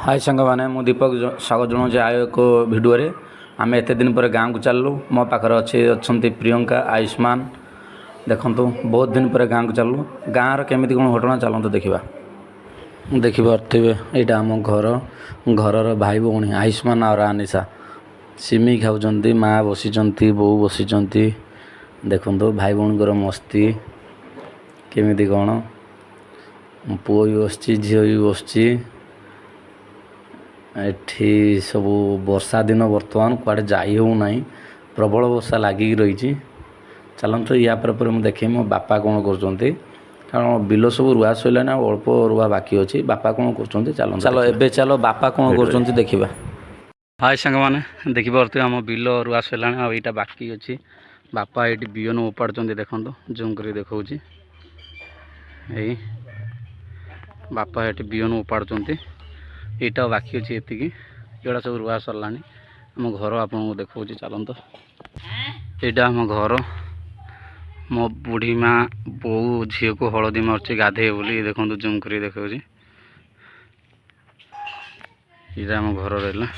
हाय सांग मैंने मु दीपक स्वागत जनाऊँ आयो एक भिडियो आम एत दिन पर गाँव को चलू मो पाखे अच्छे अच्छा प्रियंका आयुष्मान देखु बहुत दिन पर गाँव को चलू गाँव केमी कौन घटना चलते देखा देखिपे यहाँ आम घर घर भाई भौणी आयुष्मान और आनिशा सिमी खाऊँ माँ बसी बो बसी देखु भाई भौणी मस्ती केमी कौन पुओ भी बस झील भी बस एठी सब वर्षा दिन बर्तमान कुआडे जाई हो ना प्रबल वर्षा लगिक रही चलते या मुझे देखे मो बापा कौन कर कारण बिल सब रुआ सैलानी अल्प रुआ बाकी अच्छी बापा कौन कर चलो एबे चलो बापा कौन कर देखा हाय सांग मैंने देखिपे आम बिल रुआ सैला यहाँ बाकी अच्छी बापा ये बिहन उपाड़ देखो जूम कर देखा बापा ये बिहन उपाड़ यहाँ बाकी अच्छी ये जोड़ा सब रुआ सरला आम घर आपको देखा चलत यहाँ आम घर मो बुढ़ी माँ बो झी को हलदी मार्च गाधे बोली देखो जूम कर देखा यहाँ आम घर रहा